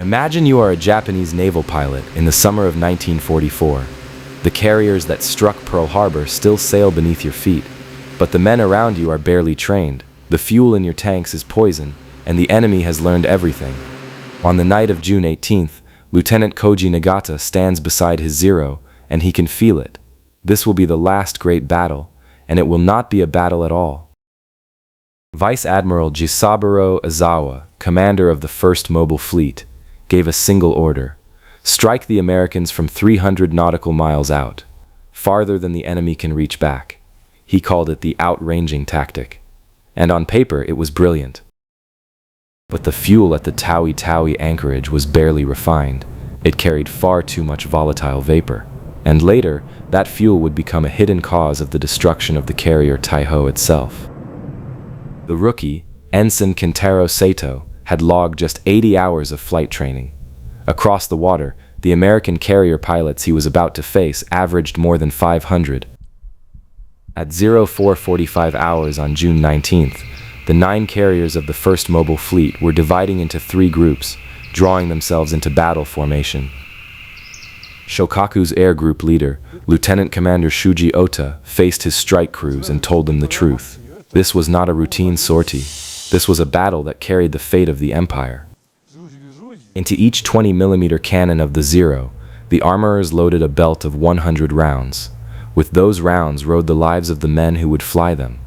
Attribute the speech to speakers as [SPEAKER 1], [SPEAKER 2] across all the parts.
[SPEAKER 1] Imagine you are a Japanese naval pilot in the summer of 1944. The carriers that struck Pearl Harbor still sail beneath your feet, but the men around you are barely trained. The fuel in your tanks is poison, and the enemy has learned everything. On the night of June 18th, Lieutenant Koji Nagata stands beside his Zero, and he can feel it. This will be the last great battle, and it will not be a battle at all. Vice Admiral Ozawa, commander of the 1st Mobile Fleet, gave a single order: strike the Americans from 300 nautical miles out, farther than the enemy can reach back. He called it the outranging tactic, and on paper it was brilliant. But the fuel at the Tawi anchorage was barely refined. It carried far too much volatile vapor, and later that fuel would become a hidden cause of the destruction of the carrier Taiho itself. The rookie, Ensign Kentaro Sato, had logged just 80 hours of flight training. Across the water, the American carrier pilots he was about to face averaged more than 500. At 0445 hours on June 19th, the 9 carriers of the 1st Mobile Fleet were dividing into 3 groups, drawing themselves into battle formation. Shokaku's air group leader, Lieutenant Commander Shuji Ota, faced his strike crews and told them the truth. This was not a routine sortie. This was a battle that carried the fate of the Empire. Into each 20mm cannon of the Zero, the armorers loaded a belt of 100 rounds. With those rounds rode the lives of the men who would fly them.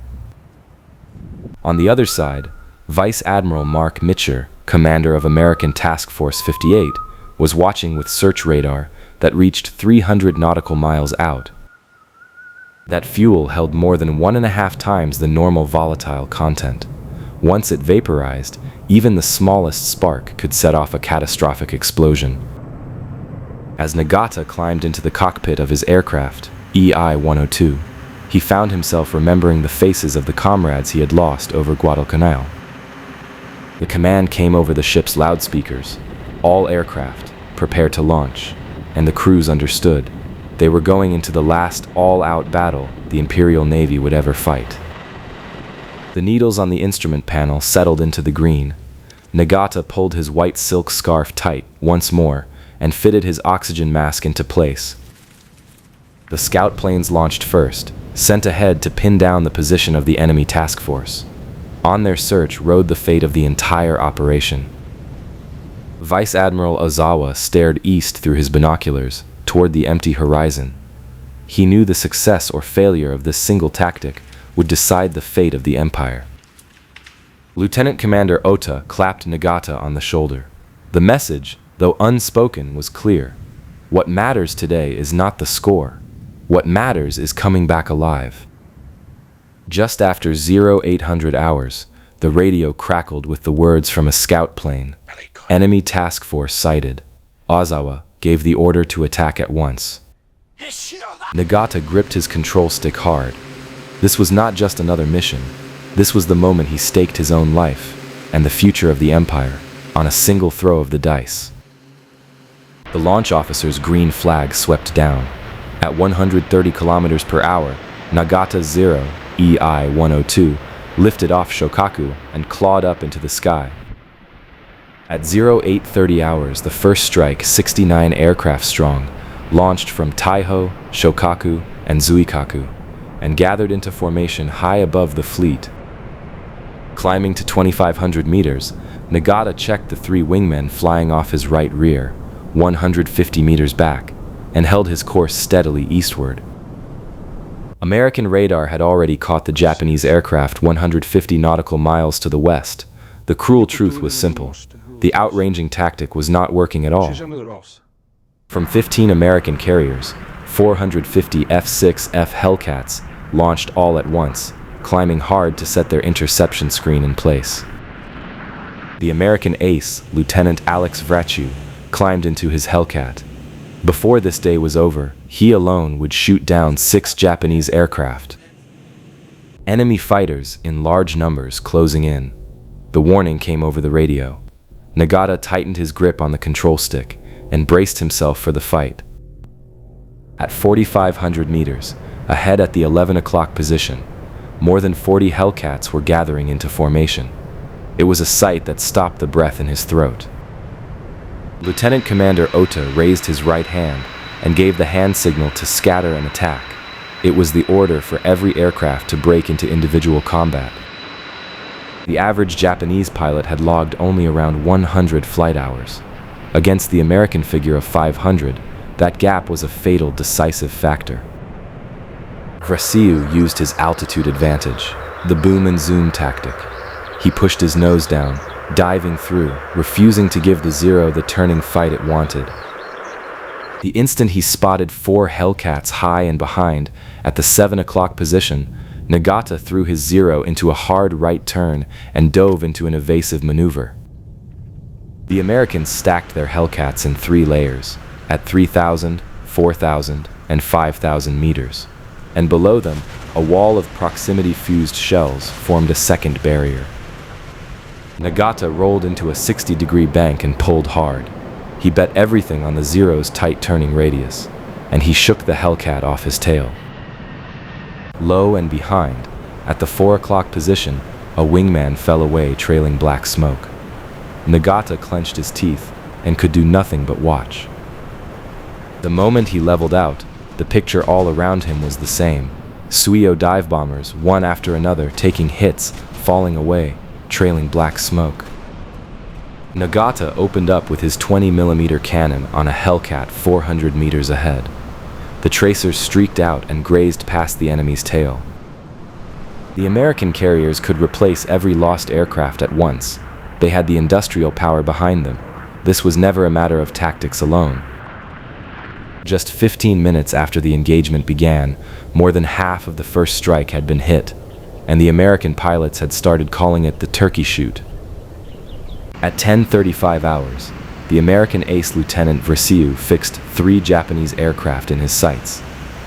[SPEAKER 1] On the other side, Vice Admiral Mark Mitcher, commander of American Task Force 58, was watching with search radar that reached 300 nautical miles out. That fuel held more than 1.5 times the normal volatile content. Once it vaporized, even the smallest spark could set off a catastrophic explosion. As Nagata climbed into the cockpit of his aircraft, EI-102, he found himself remembering the faces of the comrades he had lost over Guadalcanal. The command came over the ship's loudspeakers: all aircraft, prepare to launch, and the crews understood. They were going into the last all-out battle the Imperial Navy would ever fight. The needles on the instrument panel settled into the green. Nagata pulled his white silk scarf tight once more and fitted his oxygen mask into place. The scout planes launched first, sent ahead to pin down the position of the enemy task force. On their search rode the fate of the entire operation. Vice Admiral Ozawa stared east through his binoculars, toward the empty horizon. He knew the success or failure of this single tactic would decide the fate of the Empire. Lieutenant Commander Ota clapped Nagata on the shoulder. The message, though unspoken, was clear. What matters today is not the score. What matters is coming back alive. Just after 0800 hours, the radio crackled with the words from a scout plane. Enemy task force sighted. Ozawa gave the order to attack at once. Nagata gripped his control stick hard. This was not just another mission. This was the moment he staked his own life and the future of the Empire on a single throw of the dice. The launch officer's green flag swept down. At 130 kilometers per hour, Nagata's Zero, EI-102, lifted off Shokaku and clawed up into the sky. At 0830 hours, the first strike, 69 aircraft strong, launched from Taiho, Shokaku, and Zuikaku, and gathered into formation high above the fleet. Climbing to 2,500 meters, Nagata checked the 3 wingmen flying off his right rear, 150 meters back, and held his course steadily eastward. American radar had already caught the Japanese aircraft 150 nautical miles to the west. The cruel truth was simple. The outranging tactic was not working at all. From 15 American carriers, 450 F-6F Hellcats launched all at once, climbing hard to set their interception screen in place. The American ace, Lieutenant Alex Vrachu, climbed into his Hellcat. Before this day was over, he alone would shoot down 6 Japanese aircraft. Enemy fighters in large numbers closing in. The warning came over the radio. Nagata tightened his grip on the control stick and braced himself for the fight. At 4,500 meters, ahead at the 11 o'clock position, more than 40 Hellcats were gathering into formation. It was a sight that stopped the breath in his throat. Lieutenant Commander Ota raised his right hand and gave the hand signal to scatter and attack. It was the order for every aircraft to break into individual combat. The average Japanese pilot had logged only around 100 flight hours. Against the American figure of 500, that gap was a fatal, decisive factor. Vrasiu used his altitude advantage, the boom and zoom tactic. He pushed his nose down, diving through, refusing to give the Zero the turning fight it wanted. The instant he spotted 4 Hellcats high and behind, at the 7 o'clock position, Nagata threw his Zero into a hard right turn and dove into an evasive maneuver. The Americans stacked their Hellcats in 3 layers, at 3,000, 4,000, and 5,000 meters, and below them, a wall of proximity-fuzed shells formed a second barrier. Nagata rolled into a 60-degree bank and pulled hard. He bet everything on the Zero's tight turning radius, and he shook the Hellcat off his tail. Low and behind, at the 4 o'clock position, a wingman fell away trailing black smoke. Nagata clenched his teeth and could do nothing but watch. The moment he leveled out, the picture all around him was the same. Suio dive bombers, one after another, taking hits, falling away, trailing black smoke. Nagata opened up with his 20mm cannon on a Hellcat 400 meters ahead. The tracers streaked out and grazed past the enemy's tail. The American carriers could replace every lost aircraft at once. They had the industrial power behind them. This was never a matter of tactics alone. Just 15 minutes after the engagement began, more than half of the first strike had been hit, and the American pilots had started calling it the Turkey Shoot. At 10:35 hours, the American ace Lieutenant Vrasiu fixed 3 Japanese aircraft in his sights,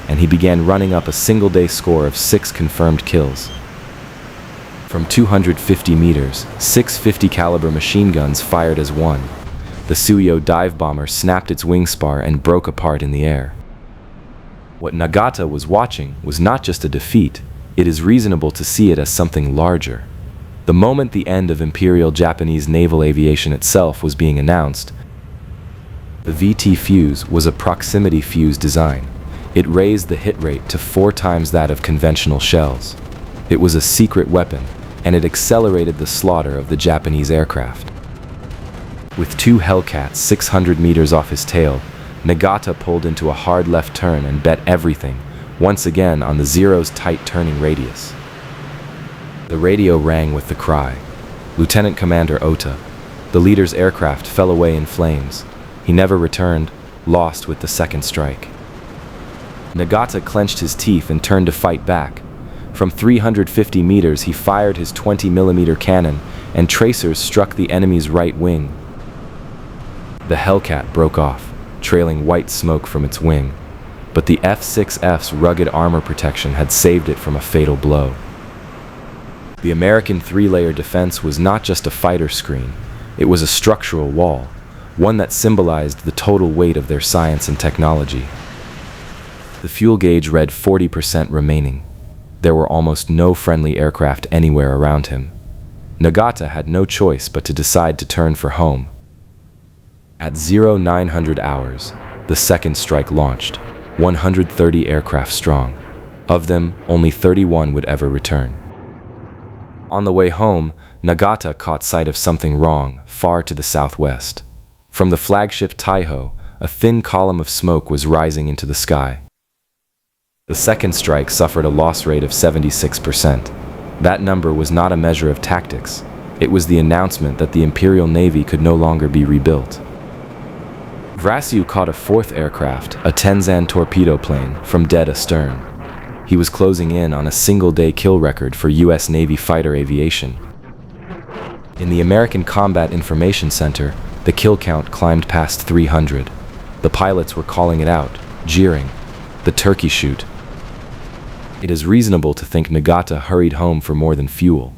[SPEAKER 1] and he began running up a single-day score of 6 confirmed kills. From 250 meters, 6 50 caliber machine guns fired as one. The Suio dive bomber snapped its wing spar and broke apart in the air. What Nagata was watching was not just a defeat, it is reasonable to see it as something larger. The moment the end of Imperial Japanese naval aviation itself was being announced, the VT Fuze was a proximity-fuzed design. It raised the hit rate to 4 times that of conventional shells. It was a secret weapon, and it accelerated the slaughter of the Japanese aircraft. With 2 Hellcats 600 meters off his tail, Nagata pulled into a hard left turn and bet everything, once again on the Zero's tight turning radius. The radio rang with the cry, "Lieutenant Commander Ota." The leader's aircraft fell away in flames. He never returned, lost with the second strike. Nagata clenched his teeth and turned to fight back. From 350 meters, he fired his 20mm cannon, and tracers struck the enemy's right wing. The Hellcat broke off, trailing white smoke from its wing, but the F-6F's rugged armor protection had saved it from a fatal blow. The American 3-layer defense was not just a fighter screen, it was a structural wall, one that symbolized the total weight of their science and technology. The fuel gauge read 40% remaining. There were almost no friendly aircraft anywhere around him. Nagata had no choice but to decide to turn for home. At 0900 hours, the second strike launched, 130 aircraft strong. Of them, only 31 would ever return. On the way home, Nagata caught sight of something wrong, far to the southwest. From the flagship Taiho, a thin column of smoke was rising into the sky. The second strike suffered a loss rate of 76%. That number was not a measure of tactics. It was the announcement that the Imperial Navy could no longer be rebuilt. Vrasiu caught a 4th aircraft, a Tenzan torpedo plane, from dead astern. He was closing in on a single-day kill record for U.S. Navy fighter aviation. In the American Combat Information Center, the kill count climbed past 300. The pilots were calling it out, jeering, "The Turkey Shoot." It is reasonable to think Nagata hurried home for more than fuel.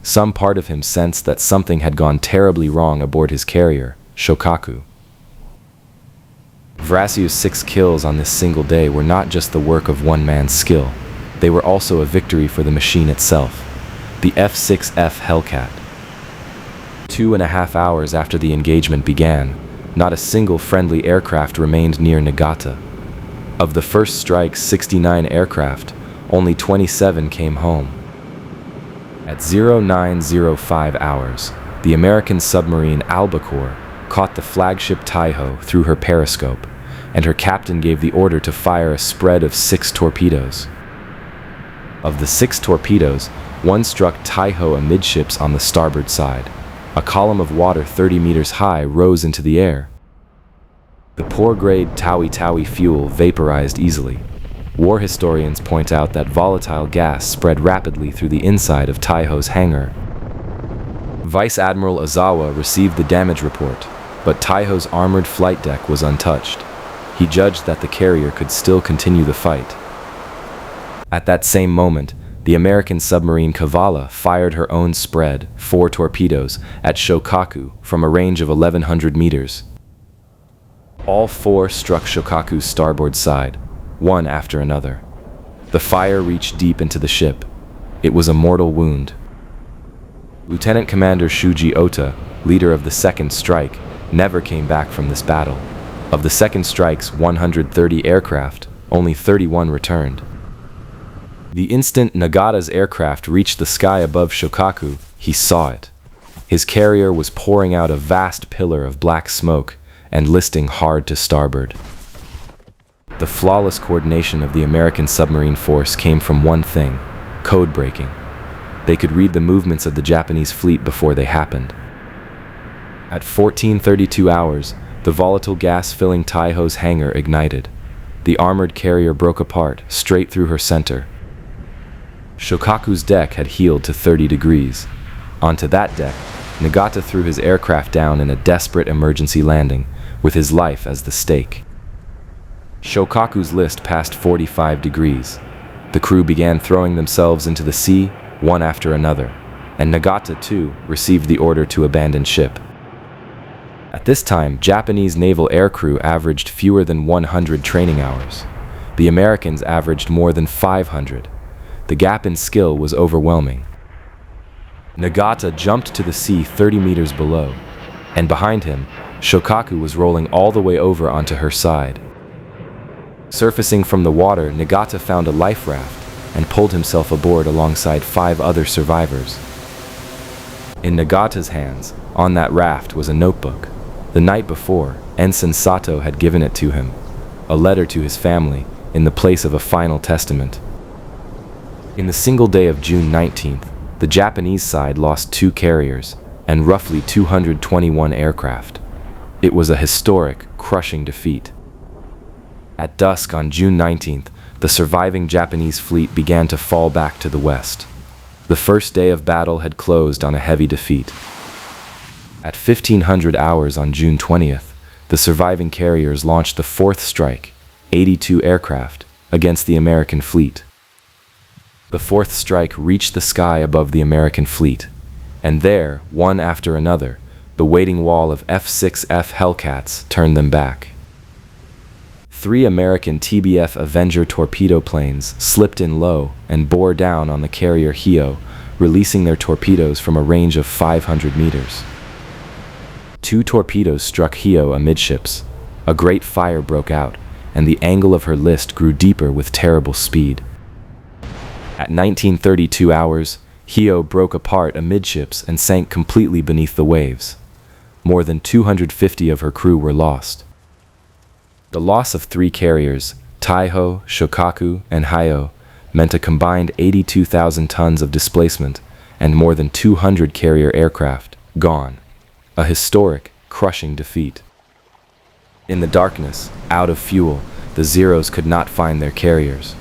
[SPEAKER 1] Some part of him sensed that something had gone terribly wrong aboard his carrier, Shokaku. Vrasiu's 6 kills on this single day were not just the work of one man's skill. They were also a victory for the machine itself, the F-6F Hellcat. 2.5 hours after the engagement began, Not a single friendly aircraft remained near Nagata. Of the first strike's 69 aircraft, only 27 came home. At 0905 hours, the American submarine Albacore caught the flagship Taiho through her periscope, and her captain gave the order to fire a spread of 6 torpedoes. Of the 6 torpedoes, one struck Taiho amidships on the starboard side. A column of water 30 meters high rose into the air. The poor-grade Tawi fuel vaporized easily. War historians point out that volatile gas spread rapidly through the inside of Taiho's hangar. Vice Admiral Ozawa received the damage report, but Taiho's armored flight deck was untouched. He judged that the carrier could still continue the fight. At that same moment, the American submarine Kavala fired her own spread, 4 torpedoes, at Shokaku from a range of 1,100 meters. All 4 struck Shokaku's starboard side, one after another. The fire reached deep into the ship. It was a mortal wound. Lieutenant Commander Shuji Ota, leader of the second strike, never came back from this battle. Of the second strike's 130 aircraft, only 31 returned. The instant Nagata's aircraft reached the sky above Shokaku, he saw it. His carrier was pouring out a vast pillar of black smoke and listing hard to starboard. The flawless coordination of the American submarine force came from one thing: code breaking. They could read the movements of the Japanese fleet before they happened. At 14:32 hours, the volatile gas filling Taiho's hangar ignited. The armored carrier broke apart, straight through her center. Shokaku's deck had heeled to 30 degrees. Onto that deck, Nagata threw his aircraft down in a desperate emergency landing, with his life as the stake. Shokaku's list passed 45 degrees. The crew began throwing themselves into the sea, one after another, and Nagata, too, received the order to abandon ship. At this time, Japanese naval aircrew averaged fewer than 100 training hours. The Americans averaged more than 500. The gap in skill was overwhelming. Nagata jumped to the sea 30 meters below, and behind him, Shokaku was rolling all the way over onto her side. Surfacing from the water, Nagata found a life raft and pulled himself aboard alongside 5 other survivors. In Nagata's hands, on that raft, was a notebook. The night before, Ensign Sato had given it to him, a letter to his family, in the place of a final testament. In the single day of June 19th, the Japanese side lost 2 carriers and roughly 221 aircraft. It was a historic, crushing defeat. At dusk on June 19th, the surviving Japanese fleet began to fall back to the west. The first day of battle had closed on a heavy defeat. At 1500 hours on June 20th, the surviving carriers launched the 4th strike, 82 aircraft, against the American fleet. The 4th strike reached the sky above the American fleet, and there, one after another, the waiting wall of F-6F Hellcats turned them back. 3 American TBF Avenger torpedo planes slipped in low and bore down on the carrier Hio, releasing their torpedoes from a range of 500 meters. 2 torpedoes struck Hio amidships. A great fire broke out, and the angle of her list grew deeper with terrible speed. At 1932 hours, Hio broke apart amidships and sank completely beneath the waves. More than 250 of her crew were lost. The loss of 3 carriers, Taiho, Shokaku, and Hio, meant a combined 82,000 tons of displacement and more than 200 carrier aircraft gone. A historic, crushing defeat. In the darkness, out of fuel, the Zeros could not find their carriers.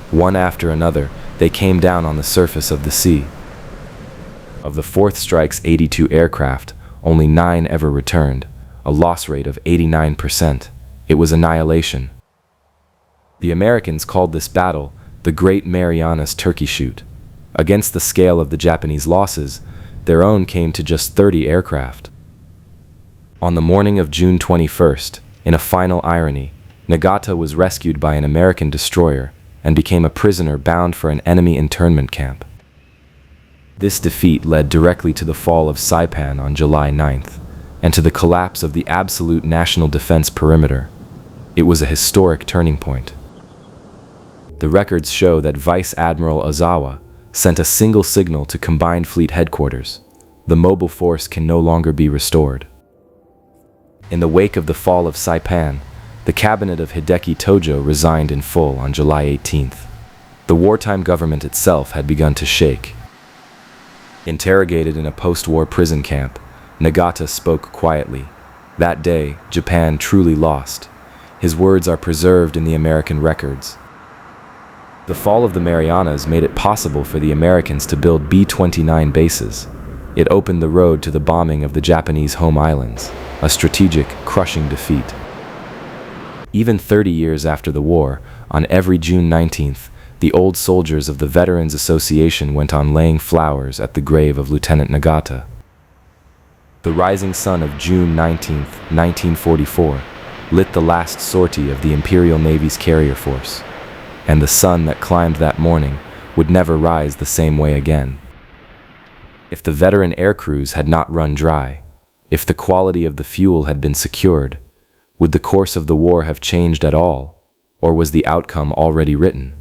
[SPEAKER 1] One after another, they came down on the surface of the sea. Of the 4th strike's 82 aircraft, only 9 ever returned, a loss rate of 89%. It was annihilation. The Americans called this battle the Great Marianas Turkey Shoot. Against the scale of the Japanese losses, their own came to just 30 aircraft. On the morning of June 21st, in a final irony, Nagata was rescued by an American destroyer and became a prisoner bound for an enemy internment camp. This defeat led directly to the fall of Saipan on July 9th. and to the collapse of the absolute national defense perimeter. It was a historic turning point. The records show that Vice Admiral Ozawa sent a single signal to Combined Fleet Headquarters. The mobile force can no longer be restored. In the wake of the fall of Saipan, the cabinet of Hideki Tojo resigned in full on July 18th. The wartime government itself had begun to shake. Interrogated in a post-war prison camp, Nagata spoke quietly. That day, Japan truly lost. His words are preserved in the American records. The fall of the Marianas made it possible for the Americans to build B-29 bases. It opened the road to the bombing of the Japanese home islands, a strategic, crushing defeat. Even 30 years after the war, on every June 19th, the old soldiers of the Veterans Association went on laying flowers at the grave of Lieutenant Nagata. The rising sun of June 19, 1944, lit the last sortie of the Imperial Navy's carrier force, and the sun that climbed that morning would never rise the same way again. If the veteran air crews had not run dry, if the quality of the fuel had been secured, would the course of the war have changed at all, or was the outcome already written?